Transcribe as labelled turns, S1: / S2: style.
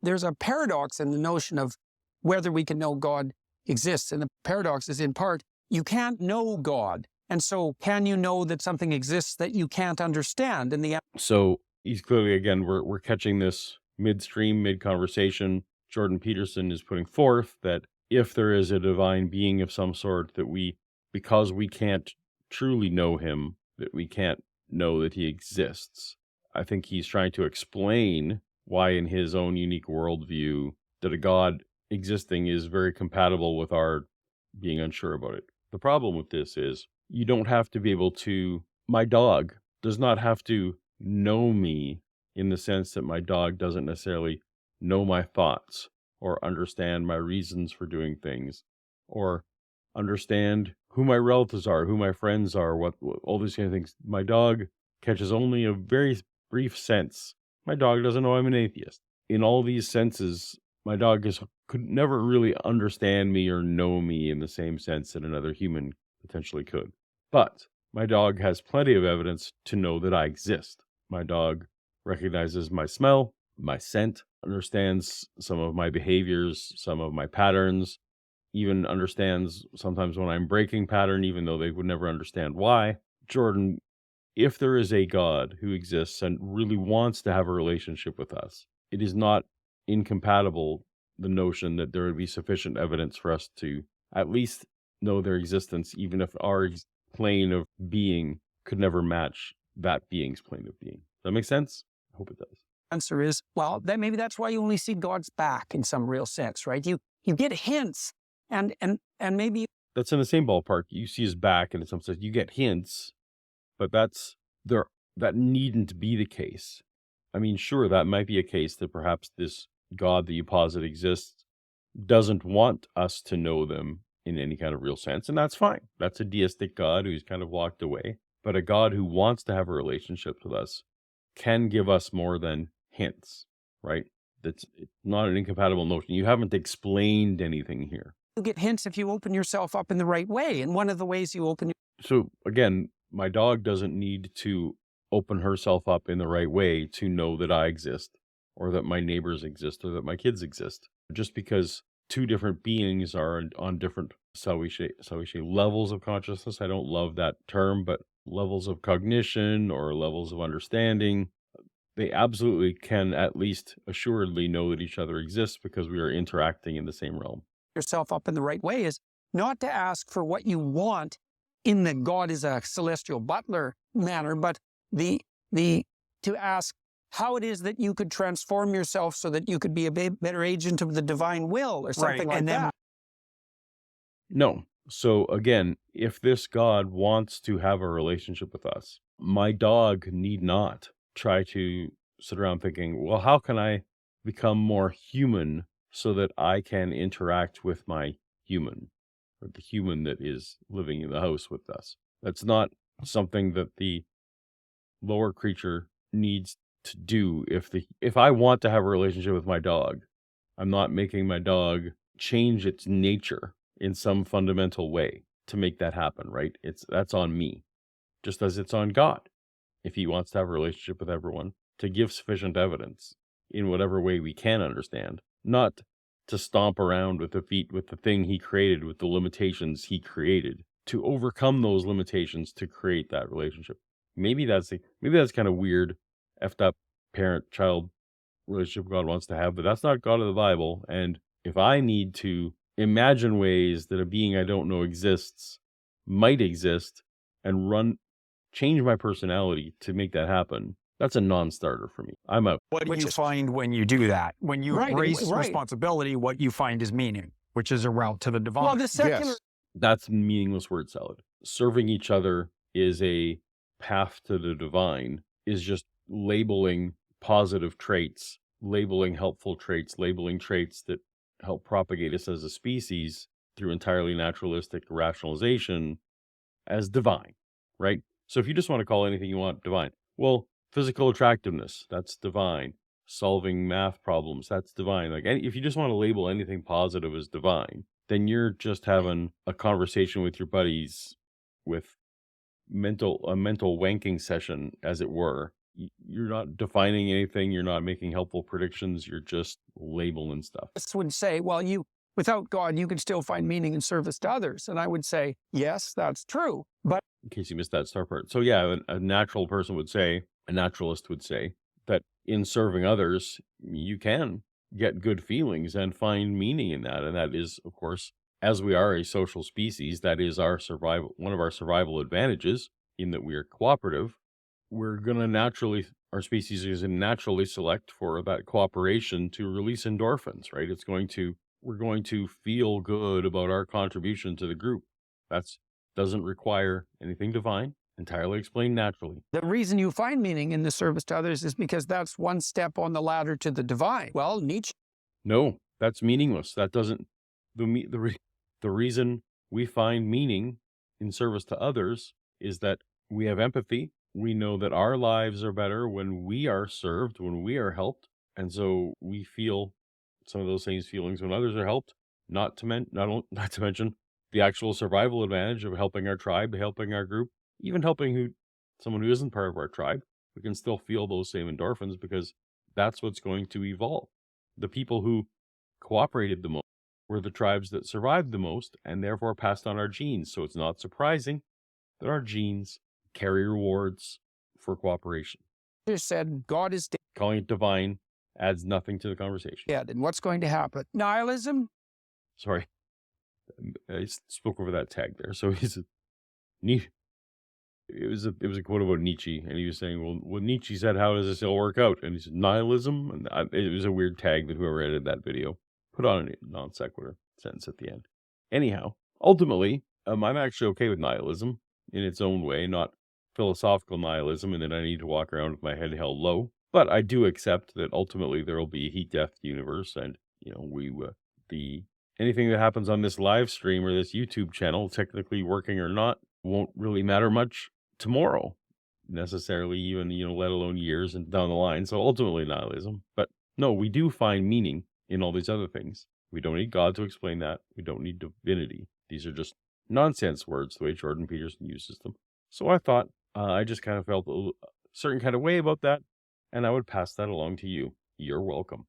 S1: there's a paradox in the notion of whether we can know God exists. And the paradox is in part, you can't know God. And so can you know that something exists that you can't understand? And the
S2: So he's clearly, again, we're catching this midstream, mid-conversation. Jordan Peterson is putting forth that if there is a divine being of some sort that because we can't truly know him, that we can't know that he exists. I think he's trying to explain why in his own unique worldview that a God existing is very compatible with our being unsure about it. The problem with this is you don't have to be able to, my dog does not have to know me in the sense that my dog doesn't necessarily know my thoughts or understand my reasons for doing things or understand who my relatives are, who my friends are, what all these kind of things. My dog catches only a very brief sense. My dog doesn't know I'm an atheist. In all these senses, my dog could never really understand me or know me in the same sense that another human potentially could. But my dog has plenty of evidence to know that I exist. My dog recognizes my smell, my scent, understands some of my behaviors, some of my patterns, even understands sometimes when I'm breaking pattern, even though they would never understand why. Jordan, if there is a God who exists and really wants to have a relationship with us, it is not incompatible, the notion that there would be sufficient evidence for us to at least know their existence, even if our plane of being could never match that being's plane of being. Does that make sense? I hope it does.
S1: answer is, well, maybe that's why you only see God's back in some real sense, right? You get hints and maybe
S2: that's in the same ballpark. You see his back, and in some sense, you get hints, but that needn't be the case. I mean, sure, that might be a case that perhaps this God that you posit exists doesn't want us to know them in any kind of real sense, and that's fine. That's a deistic God who's kind of walked away. But a God who wants to have a relationship with us can give us more than hints, right? It's not an incompatible notion. You haven't explained anything here.
S1: you get hints if you open yourself up in the right way. And one of the ways you open
S2: So again, my dog doesn't need to open herself up in the right way to know that I exist, or that my neighbors exist, or that my kids exist. Just because two different beings are on different, shall we say, levels of consciousness. I don't love that term, but levels of cognition or levels of understanding, they absolutely can at least assuredly know that each other exists because we are interacting in the same realm.
S1: yourself up in the right way is not to ask for what you want in the God is a celestial butler manner, but to ask how it is that you could transform yourself so that you could be a better agent of the divine will or something like that.
S2: No. So again, if this God wants to have a relationship with us, my dog need not try to sit around thinking, well, how can I become more human so that I can interact with my human, or the human that is living in the house with us? That's not something that the lower creature needs to do. If I want to have a relationship with my dog, I'm not making my dog change its nature in some fundamental way to make that happen, right? That's on me, just as it's on God, if he wants to have a relationship with everyone, to give sufficient evidence in whatever way we can understand, not to stomp around with the thing he created, with the limitations he created, to overcome those limitations to create that relationship. Maybe that's kind of weird, effed up parent-child relationship God wants to have, but that's not God of the Bible. And if I need to imagine ways that a being I don't know exists might exist and change my personality to make that happen, that's a non-starter for me. I'm out.
S3: What do you find when you do that? When you embrace responsibility, what you find is meaning, which is a route to the divine.
S1: Well, the secular...
S3: Yes.
S2: That's meaningless word salad. Serving each other is a path to the divine, is just labeling positive traits, labeling helpful traits, labeling traits that help propagate us as a species through entirely naturalistic rationalization as divine, right? So if you just want to call anything you want divine, well, physical attractiveness, that's divine. Solving math problems, that's divine. Like, if you just want to label anything positive as divine, then you're just having a conversation with your buddies with a mental wanking session, as it were, you're not defining anything. You're not making helpful predictions. You're just labeling stuff.
S1: This would say, well, without God, you can still find meaning in service to others. And I would say, yes, that's true. But
S2: in case you missed that start part. So yeah, a natural person would say, a naturalist would say that in serving others, you can get good feelings and find meaning in that. And that is, of course, as we are a social species, that is our survival, one of our survival advantages in that we are cooperative. We're going to naturally, our species is going to naturally select for that cooperation to release endorphins, right? We're going to feel good about our contribution to the group. That's doesn't require anything divine, entirely explained naturally.
S1: the reason you find meaning in the service to others is because that's one step on the ladder to the divine. Well, Nietzsche.
S2: No, that's meaningless. That doesn't, the reason we find meaning in service to others is that we have empathy. We know that our lives are better when we are served, when we are helped. And so we feel some of those same feelings when others are helped, not to mention the actual survival advantage of helping our tribe, helping our group, even helping someone who isn't part of our tribe. We can still feel those same endorphins because that's what's going to evolve. The people who cooperated the most were the tribes that survived the most and therefore passed on our genes. So it's not surprising that our genes carry rewards for cooperation.
S1: Just said God is
S2: Calling it divine adds nothing to the conversation.
S1: dead. And what's going to happen? Nihilism?
S2: Sorry. I spoke over that tag there. So it was a quote about Nietzsche, and he was saying, well, what Nietzsche said, how does this all work out? And he said, nihilism. And it was a weird tag that whoever edited that video put on a non sequitur sentence at the end. Anyhow, ultimately, I'm actually okay with nihilism in its own way, not philosophical nihilism, and that I need to walk around with my head held low. But I do accept that ultimately there will be a heat-death universe, and anything that happens on this live stream or this YouTube channel, technically working or not, won't really matter much tomorrow, necessarily, even, let alone years and down the line. So ultimately nihilism. But no, we do find meaning in all these other things. We don't need God to explain that. We don't need divinity. These are just nonsense words, the way Jordan Peterson uses them. So I thought, I just kind of felt a certain kind of way about that, and I would pass that along to you. You're welcome.